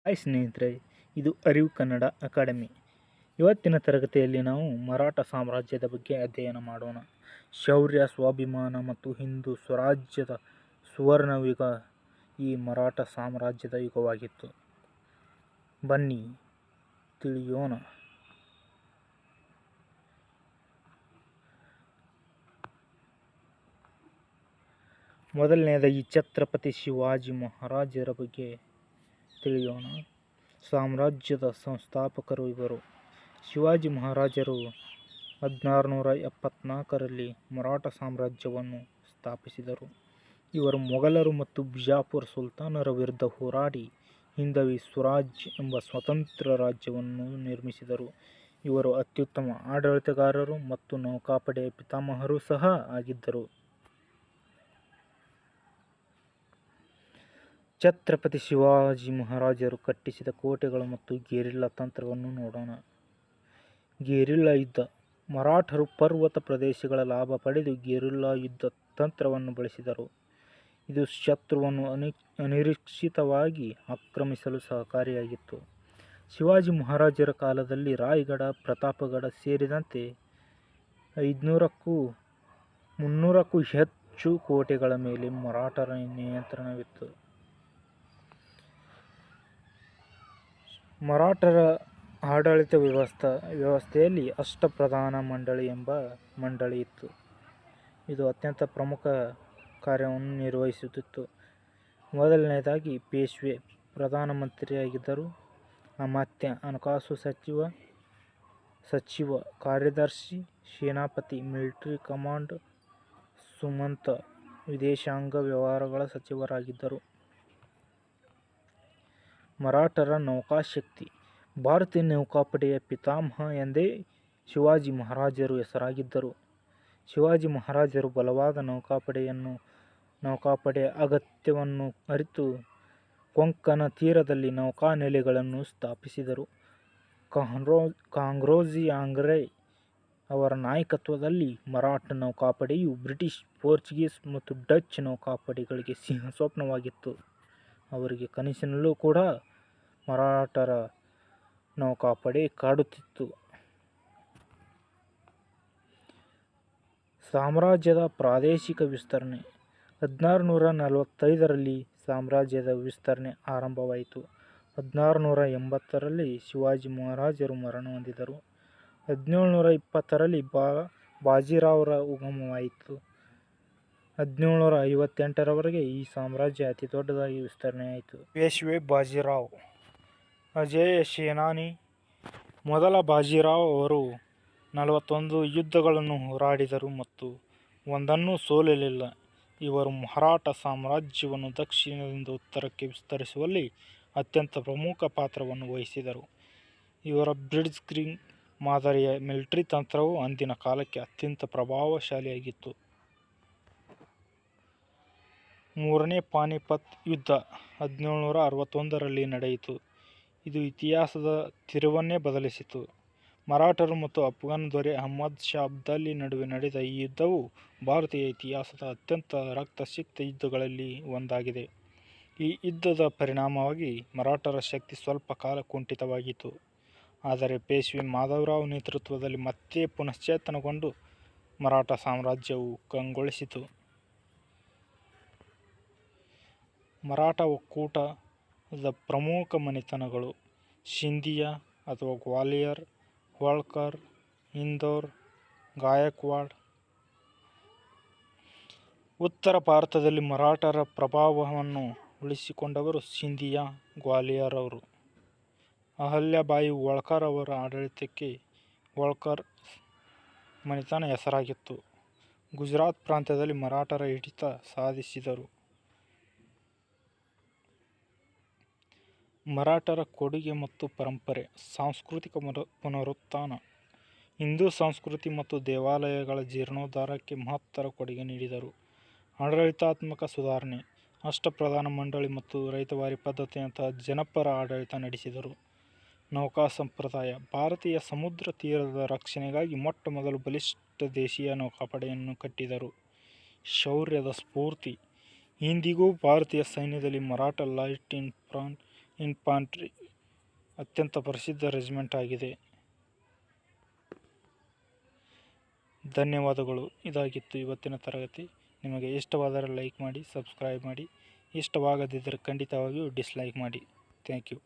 Hi ಸ್ನೇಹಿತರೆ, ಇದು ಅರಿವು ಕನ್ನಡ ಅಕಾಡೆಮಿ. ಇವತ್ತಿನ ತರಗತಿಯಲ್ಲಿ ನಾವು ಮರಾಠ ಸಾಮ್ರಾಜ್ಯದ ಬಗ್ಗೆ ಅಧ್ಯಯನ ಮಾಡೋಣ. ಶೌರ್ಯ, ಸ್ವಾಭಿಮಾನ ಮತ್ತು ಹಿಂದೂ ಸ್ವರಾಜ್ಯದ ಸುವರ್ಣಯುಗ ಈ ಮರಾಠ ಸಾಮ್ರಾಜ್ಯದ ಯುಗವಾಗಿತ್ತು. ಬನ್ನಿ ತಿಳಿಯೋಣ. ಮೊದಲನೆಯದಾಗಿ ಛತ್ರಪತಿ ಶಿವಾಜಿ ಮಹಾರಾಜರ ಬಗ್ಗೆ ತಿಳಿಯೋಣ. ಸಾಮ್ರಾಜ್ಯದ ಸಂಸ್ಥಾಪಕರು ಇವರು. ಶಿವಾಜಿ ಮಹಾರಾಜರು 1674ರಲ್ಲಿ ಮರಾಠ ಸಾಮ್ರಾಜ್ಯವನ್ನು ಸ್ಥಾಪಿಸಿದರು. ಇವರು ಮೊಘಲರು ಮತ್ತು ಬಿಜಾಪುರ ಸುಲ್ತಾನರ ವಿರುದ್ಧ ಹೋರಾಡಿ ಹಿಂದವಿ ಸ್ವರಾಜ್ ಎಂಬ ಸ್ವತಂತ್ರ ರಾಜ್ಯವನ್ನು ನಿರ್ಮಿಸಿದರು. ಇವರು ಅತ್ಯುತ್ತಮ ಆಡಳಿತಗಾರರು ಮತ್ತು ನೌಕಾಪಡೆಯ ಪಿತಾಮಹರೂ ಸಹ ಆಗಿದ್ದರು. ಛತ್ರಪತಿ ಶಿವಾಜಿ ಮಹಾರಾಜರು ಕಟ್ಟಿಸಿದ ಕೋಟೆಗಳು ಮತ್ತು ಗೆರಿಲ್ಲಾ ತಂತ್ರವನ್ನು ನೋಡೋಣ. ಗೆರಿಲ್ಲಾ ಯುದ್ಧ. ಮರಾಠರು ಪರ್ವತ ಪ್ರದೇಶಗಳ ಲಾಭ ಪಡೆದು ಗೆರಿಲ್ಲಾ ಯುದ್ಧ ತಂತ್ರವನ್ನು ಬಳಸಿದರು. ಇದು ಶತ್ರುವನ್ನು ಅನಿರೀಕ್ಷಿತವಾಗಿ ಆಕ್ರಮಿಸಲು ಸಹಕಾರಿಯಾಗಿತ್ತು. ಶಿವಾಜಿ ಮಹಾರಾಜರ ಕಾಲದಲ್ಲಿ ರಾಯಗಢ, ಪ್ರತಾಪಗಢ ಸೇರಿದಂತೆ 300ಕ್ಕೂ ಹೆಚ್ಚು ಕೋಟೆಗಳ ಮೇಲೆ ಮರಾಠರ ನಿಯಂತ್ರಣವಿತ್ತು. ಮರಾಠರ ಆಡಳಿತ ವ್ಯವಸ್ಥೆಯಲ್ಲಿ ಅಷ್ಟಪ್ರಧಾನ ಮಂಡಳಿ ಎಂಬ ಮಂಡಳಿ ಇತ್ತು. ಇದು ಅತ್ಯಂತ ಪ್ರಮುಖ ಕಾರ್ಯವನ್ನು ನಿರ್ವಹಿಸುತ್ತಿತ್ತು. ಮೊದಲನೆಯದಾಗಿ ಪೇಶ್ವೆ ಪ್ರಧಾನಮಂತ್ರಿಯಾಗಿದ್ದರು. ಅಮಾತ್ಯ ಹಣಕಾಸು ಸಚಿವ, ಕಾರ್ಯದರ್ಶಿ, ಸೇನಾಪತಿ, ಮಿಲಿಟರಿ ಕಮಾಂಡ್, ಸುಮಂತ ವಿದೇಶಾಂಗ ವ್ಯವಹಾರಗಳ ಸಚಿವರಾಗಿದ್ದರು. ಮರಾಠರ ನೌಕಾಶಕ್ತಿ. ಭಾರತೀಯ ನೌಕಾಪಡೆಯ ಪಿತಾಮಹ ಎಂದೇ ಶಿವಾಜಿ ಮಹಾರಾಜರು ಹೆಸರಾಗಿದ್ದರು. ಶಿವಾಜಿ ಮಹಾರಾಜರು ಬಲವಾದ ನೌಕಾಪಡೆಯ ಅಗತ್ಯವನ್ನು ಅರಿತು ಕೊಂಕಣ ತೀರದಲ್ಲಿ ನೌಕಾನೆಲೆಗಳನ್ನು ಸ್ಥಾಪಿಸಿದರು. ಕಾಂಗ್ರೋಜಿ ಆಂಗ್ರೆ ಅವರ ನಾಯಕತ್ವದಲ್ಲಿ ಮರಾಠ ನೌಕಾಪಡೆಯು ಬ್ರಿಟಿಷ್, ಪೋರ್ಚುಗೀಸ್ ಮತ್ತು ಡಚ್ ನೌಕಾಪಡೆಗಳಿಗೆ ಸಿಂಹಸ್ವಪ್ನವಾಗಿತ್ತು. ಅವರಿಗೆ ಕನಸಿನಲ್ಲೂ ಕೂಡ ಮರಾಠರ ನೌಕಾಪಡೆ ಕಾಡುತ್ತಿತ್ತು. ಸಾಮ್ರಾಜ್ಯದ ಪ್ರಾದೇಶಿಕ ವಿಸ್ತರಣೆ. 1645ರಲ್ಲಿ ಸಾಮ್ರಾಜ್ಯದ ವಿಸ್ತರಣೆ ಆರಂಭವಾಯಿತು. 1680ರಲ್ಲಿ ಶಿವಾಜಿ ಮಹಾರಾಜರು ಮರಣ ಹೊಂದಿದರು. 1720ರಲ್ಲಿ ಬಾಜಿರಾವ್ರ ಉಗಮವಾಯಿತು. 1758ರವರೆಗೆ ಈ ಸಾಮ್ರಾಜ್ಯ ಅತಿ ದೊಡ್ಡದಾಗಿ ವಿಸ್ತರಣೆಯಾಯಿತು. ಪೇಶ್ವೆ ಬಾಜಿರಾವ್ ಅಜೇಯ ಸೇನಾನಿ. ಮೊದಲ ಬಾಜಿರಾವ್ ಅವರು 41 ಯುದ್ಧಗಳನ್ನು ಹೋರಾಡಿದರು ಮತ್ತು ಒಂದನ್ನೂ ಸೋಲಲಿಲ್ಲ. ಇವರು ಮರಾಠ ಸಾಮ್ರಾಜ್ಯವನ್ನು ದಕ್ಷಿಣದಿಂದ ಉತ್ತರಕ್ಕೆ ವಿಸ್ತರಿಸುವಲ್ಲಿ ಅತ್ಯಂತ ಪ್ರಮುಖ ಪಾತ್ರವನ್ನು ವಹಿಸಿದರು. ಇವರ ಬ್ಲಿಟ್ಜ್ಕ್ರೀಗ್ ಮಾದರಿಯ ಮಿಲಿಟರಿ ತಂತ್ರವು ಅಂದಿನ ಕಾಲಕ್ಕೆ ಅತ್ಯಂತ ಪ್ರಭಾವಶಾಲಿಯಾಗಿತ್ತು. ಮೂರನೇ ಪಾನಿಪತ್ ಯುದ್ಧ 1761ರಲ್ಲಿ ನಡೆಯಿತು. ಇದು ಇತಿಹಾಸದ ತಿರುವನ್ನೇ ಬದಲಿಸಿತು. ಮರಾಠರು ಮತ್ತು ಅಫ್ಘಾನ್ ದೊರೆ ಅಹ್ಮದ್ ಶಾ ಅಬ್ದಾಲಿ ನಡುವೆ ನಡೆದ ಈ ಯುದ್ಧವು ಭಾರತೀಯ ಇತಿಹಾಸದ ಅತ್ಯಂತ ರಕ್ತಸಿಕ್ತ ಯುದ್ಧಗಳಲ್ಲಿ ಒಂದಾಗಿದೆ. ಈ ಯುದ್ಧದ ಪರಿಣಾಮವಾಗಿ ಮರಾಠರ ಶಕ್ತಿ ಸ್ವಲ್ಪ ಕಾಲ ಕುಂಠಿತವಾಯಿತು. ಆದರೆ ಪೇಶ್ವೆ ಮಾಧವರಾವ್ ನೇತೃತ್ವದಲ್ಲಿ ಮತ್ತೆ ಪುನಶ್ಚೇತನಗೊಂಡು ಮರಾಠ ಸಾಮ್ರಾಜ್ಯವು ಕಂಗೊಳಿಸಿತು. ಮರಾಠ ಒಕ್ಕೂಟದ ಪ್ರಮುಖ ಮನೆತನಗಳು ಸಿಂಧಿಯಾ ಅಥವಾ ಗ್ವಾಲಿಯರ್, ಹೋಳ್ಕರ್, ಇಂದೋರ್, ಗಾಯಕ್ವಾಡ್. ಉತ್ತರ ಭಾರತದಲ್ಲಿ ಮರಾಠರ ಪ್ರಭಾವವನ್ನು ಉಳಿಸಿಕೊಂಡವರು ಸಿಂಧಿಯಾ, ಗ್ವಾಲಿಯರ್ ಅವರು. ಅಹಲ್ಯಾಬಾಯಿ ಹೋಳ್ಕರ್ ಅವರ ಆಡಳಿತಕ್ಕೆ ಹೋಳ್ಕರ್ ಮನೆತನ ಹೆಸರಾಗಿತ್ತು. ಗುಜರಾತ್ ಪ್ರಾಂತ್ಯದಲ್ಲಿ ಮರಾಠರ ಹಿಡಿತ ಸಾಧಿಸಿದರು. ಮರಾಠರ ಕೊಡುಗೆ ಮತ್ತು ಪರಂಪರೆ. ಸಾಂಸ್ಕೃತಿಕ ಪುನರುತ್ಥಾನ. ಹಿಂದೂ ಸಂಸ್ಕೃತಿ ಮತ್ತು ದೇವಾಲಯಗಳ ಜೀರ್ಣೋದ್ಧಾರಕ್ಕೆ ಮಹತ್ತರ ಕೊಡುಗೆ ನೀಡಿದರು. ಆಡಳಿತಾತ್ಮಕ ಸುಧಾರಣೆ. ಅಷ್ಟಪ್ರಧಾನ ಮಂಡಳಿ ಮತ್ತು ರೈತವಾರಿ ಪದ್ಧತಿಯಂತಹ ಜನಪರ ಆಡಳಿತ ನಡೆಸಿದರು. ನೌಕಾ ಸಂಪ್ರದಾಯ. ಭಾರತೀಯ ಸಮುದ್ರ ತೀರದ ರಕ್ಷಣೆಗಾಗಿ ಮೊಟ್ಟಮೊದಲು ಬಲಿಷ್ಠ ದೇಶೀಯ ನೌಕಾಪಡೆಯನ್ನು ಕಟ್ಟಿದರು. ಶೌರ್ಯದ ಸ್ಫೂರ್ತಿ. ಇಂದಿಗೂ ಭಾರತೀಯ ಸೈನ್ಯದಲ್ಲಿ ಮರಾಠ ಲೈಟ್ ಇನ್ಫ್ಯಾಂಟ್ರಿ ಇನ್ಫಾಂಟ್ರಿ ಅತ್ಯಂತ ಪ್ರಸಿದ್ಧ ರೆಜಿಮೆಂಟ್ ಆಗಿದೆ. ಧನ್ಯವಾದಗಳು. ಇದಾಗಿತ್ತು ಇವತ್ತಿನ ತರಗತಿ. ನಿಮಗೆ ಇಷ್ಟವಾದರೆ ಲೈಕ್ ಮಾಡಿ, ಸಬ್ಸ್ಕ್ರೈಬ್ ಮಾಡಿ. ಇಷ್ಟವಾಗದಿದ್ದರೆ ಖಂಡಿತವಾಗಿಯೂ ಡಿಸ್ಲೈಕ್ ಮಾಡಿ. Thank you.